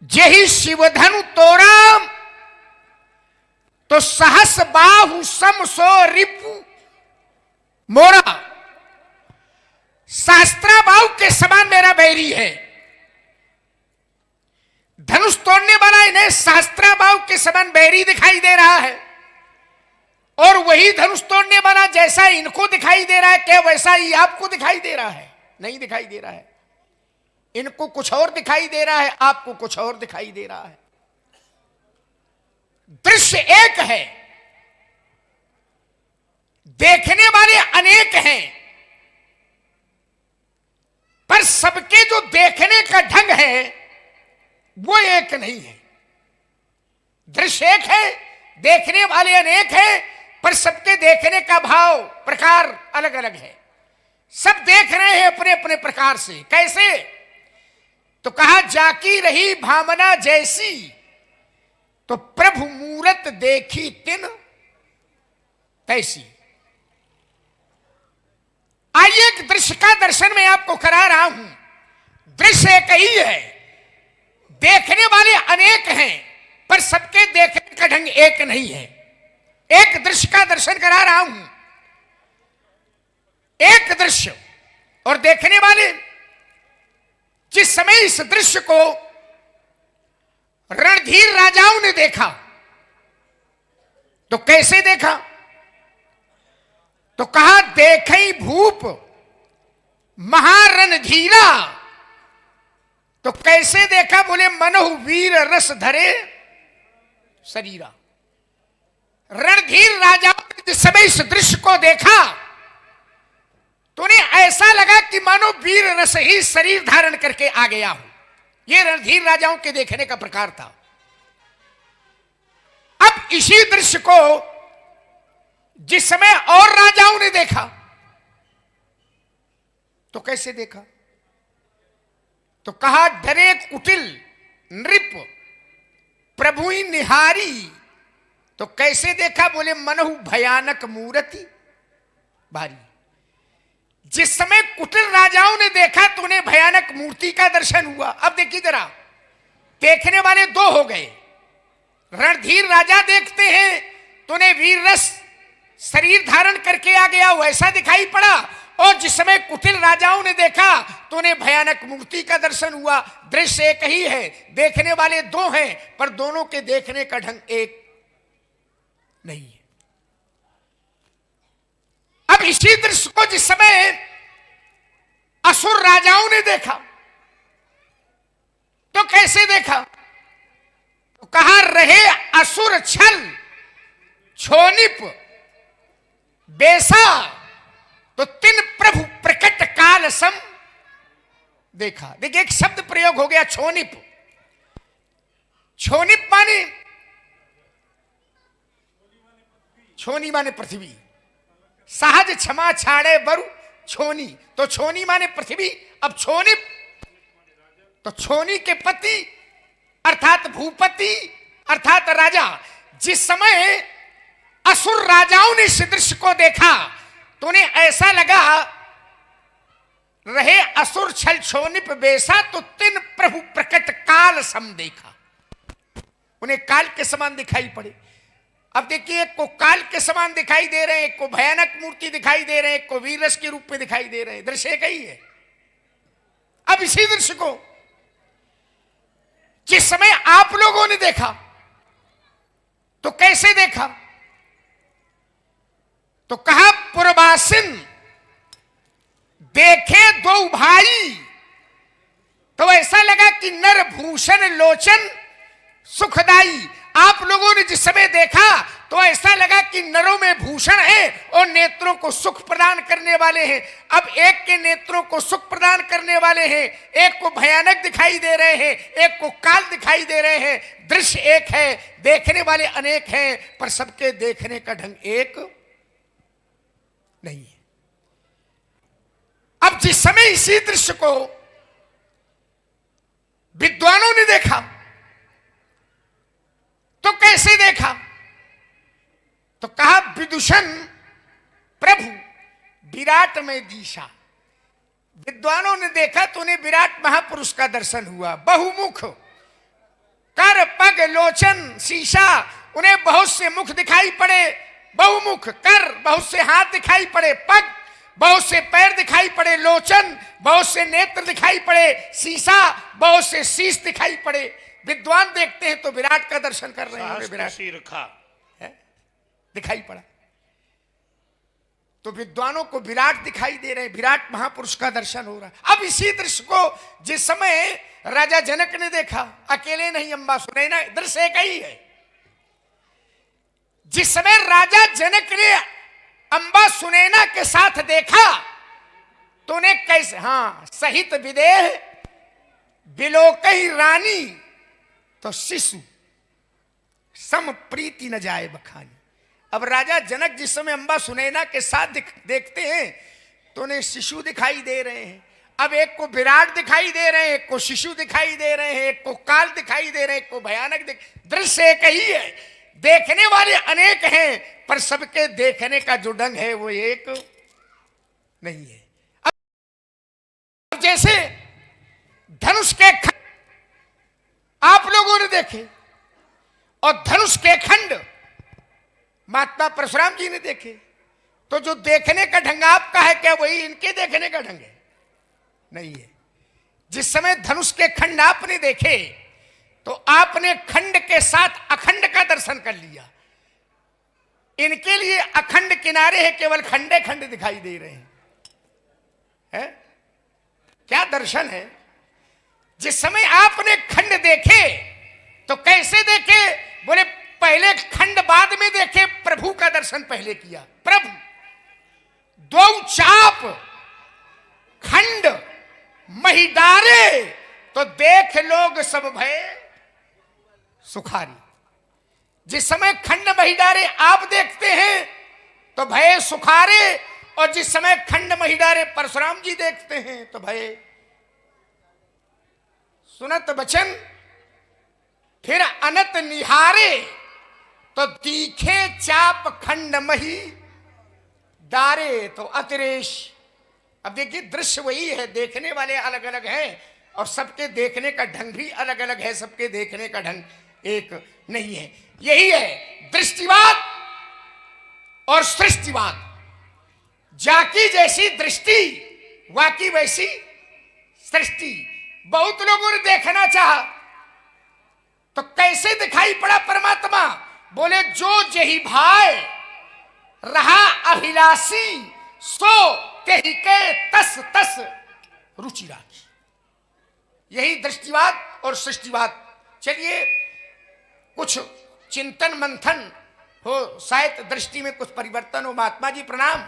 जेहि शिवधनु तोरा तो सहस बाहु सम सो रिपु मोरा। शास्त्रा बाहु के समान मेरा बैरी है। धनुष तोड़ने वाला इन्हें शास्त्रा बाहु के समान बैरी दिखाई दे रहा है, और वही धनुष तोड़ने वाला जैसा इनको दिखाई दे रहा है, क्या वैसा ही आपको दिखाई दे रहा है? नहीं दिखाई दे रहा है। इनको कुछ और दिखाई दे रहा है, आपको कुछ और दिखाई दे रहा है। दृश्य एक है, देखने वाले अनेक हैं, पर सबके जो देखने का ढंग है वो एक नहीं है। दृश्य एक है, देखने वाले अनेक हैं, पर सबके देखने का भाव प्रकार अलग अलग है। सब देख रहे हैं अपने अपने प्रकार से। कैसे? तो कहा जाकी रही भावना जैसी, तो प्रभु मूरत देखी तिन तैसी। आइए एक दृश्य का दर्शन मैं आपको करा रहा हूं। दृश्य एक ही है, देखने वाले अनेक हैं, पर सबके देखने का ढंग एक नहीं है। एक दृश्य का दर्शन करा रहा हूं, एक दृश्य, और देखने वाले जिस समय इस दृश्य को रणधीर राजाओं ने देखा तो कैसे देखा? तो कहा देखई भूप महारणधीरा। तो कैसे देखा? बोले मनहु वीर रस धरे शरीरा। रणधीर राजाओं ने जिस समय इस दृश्य को देखा तो उन्हें ऐसा लगा कि मानो वीर रस ही शरीर धारण करके आ गया हो। यह रणधीर राजाओं के देखने का प्रकार था। अब इसी दृश्य को जिस समय और राजाओं ने देखा तो कैसे देखा? तो कहा डरे कुटिल नृप प्रभुई निहारी। तो कैसे देखा? बोले मनहु भयानक मूर्ति भारी। जिस समय कुटिल राजाओं ने देखा तो उन्हें भयानक मूर्ति का दर्शन हुआ। अब देखिए जरा, देखने वाले दो हो गए। रणधीर राजा देखते हैं तो उन्हें वीर रस शरीर धारण करके आ गया वैसा दिखाई पड़ा, और जिस समय कुटिल राजाओं ने देखा तो उन्हें भयानक मूर्ति का दर्शन हुआ। दृश्य एक ही है, देखने वाले दो हैं, पर दोनों के देखने का ढंग एक नहीं है। अब इसी दृश्य को जिस समय असुर राजाओं ने देखा तो कैसे देखा? तो कहा रहे असुर छल छोनिप बेसा। तो तिन प्रभु प्रकट काल सम देखा। देखिए एक शब्द प्रयोग हो गया छोनिप। छोनिप माने, छोनी माने पृथ्वी। सहज क्षमा छाड़े बरु छोनी। तो छोनी माने पृथ्वी। अब छोनिप तो छोनी के पति अर्थात भूपति अर्थात राजा। जिस समय असुर राजाओं ने इस दृश्य को देखा तो उन्हें ऐसा लगा रहे असुर छल छोनिप बेसा, तो तिन प्रभु प्रकट काल सम देखा। उन्हें काल के समान दिखाई पड़े। अब देखिए, एक को काल के समान दिखाई दे रहे हैं, एक को भयानक मूर्ति दिखाई दे रहे हैं, एक को वीररस के रूप में दिखाई दे रहे हैं। दृश्य एक ही है। अब इसी दृश्य को जिस समय आप लोगों ने देखा तो कैसे देखा? तो कहा पुरवासिन देखे दो भाई। तो ऐसा लगा कि नर भूषण लोचन सुखदाई। आप लोगों ने जिस समय देखा तो ऐसा लगा कि नरों में भूषण है और नेत्रों को सुख प्रदान करने वाले हैं। अब एक के नेत्रों को सुख प्रदान करने वाले हैं, एक को भयानक दिखाई दे रहे हैं, एक को काल दिखाई दे रहे हैं। दृश्य एक है, देखने वाले अनेक हैं, पर सबके देखने का ढंग एक नहीं है। अब जिस समय इसी दृश्य को विद्वानों ने देखा तो कैसे देखा? तो कहा विदुषण प्रभु विराट में दिशा। विद्वानों ने देखा तो उन्हें विराट महापुरुष का दर्शन हुआ। बहुमुख कर पग लोचन शीशा, उन्हें बहुत से मुख दिखाई पड़े, बहुमुख कर, बहुत से हाथ दिखाई पड़े, पग बहुत से पैर दिखाई पड़े, लोचन बहुत से नेत्र दिखाई पड़े, शीशा बहुत से शीश दिखाई पड़े। विद्वान देखते हैं तो विराट का दर्शन कर रहे हैं, विराट दिखाई पड़ा। तो विद्वानों को विराट दिखाई दे रहे हैं, विराट महापुरुष का दर्शन हो रहा है। अब इसी दृश्य को जिस समय राजा जनक ने देखा, अकेले नहीं, अंबा सुनैना, दृश्य एक ही है। जिस समय राजा जनक ने अंबा सुनैना के साथ देखा तो उन्हें कैसे, हाँ, सहित विदेह बिलोकही रानी, तो शिशु सम प्रीति न जाए बखानी। अब राजा जनक जिस समय अंबा सुनैना के साथ देखते हैं तो उन्हें शिशु दिखाई दे रहे हैं। अब एक को विराट दिखाई दे रहे हैं, एक को शिशु दिखाई दे रहे हैं, एक को काल दिखाई दे रहे हैं, एक को भयानक दृश्य एक ही है। देखने वाले अनेक हैं पर सबके देखने का जो ढंग है वो एक नहीं है। अब जैसे धनुष के खंड आप लोगों ने देखे और धनुष के खंड महात्मा परशुराम जी ने देखे, तो जो देखने का ढंग आपका है क्या वही इनके देखने का ढंग है? नहीं है। जिस समय धनुष के खंड आपने देखे तो आपने खंड के साथ अखंड का दर्शन कर लिया। इनके लिए अखंड किनारे है, केवल खंडे खंड दिखाई दे रहे हैं। है? क्या दर्शन है? जिस समय आपने खंड देखे तो कैसे देखे? बोले पहले खंड बाद में देखे, प्रभु का दर्शन पहले किया। प्रभु दो चाप खंड महिडारे, तो देख लोग सब भय सुखारी। जिस समय खंड महिडारे आप देखते हैं तो भय सुखारे, और जिस समय खंड महिडारे परशुराम जी देखते हैं तो भय सुनत बचन फिर अनत निहारे, तो तीखे चाप खंड मही दारे, तो अतिरेश। अब देखिए दृश्य वही है, देखने वाले अलग अलग हैं और सबके देखने का ढंग भी अलग अलग है, सबके देखने का ढंग एक नहीं है। यही है दृष्टिवाद और सृष्टिवाद। जाकी जैसी दृष्टि, वाकी वैसी सृष्टि। बहुत लोगों ने देखना चाहा तो कैसे दिखाई पड़ा परमात्मा? बोले जो जही भाई रहा अभिलाषी, सो तेहि के तस तस रुचि राखी। यही दृष्टिवाद और सृष्टिवाद। चलिए कुछ चिंतन मंथन हो, शायद दृष्टि में कुछ परिवर्तन हो। महात्मा जी प्रणाम।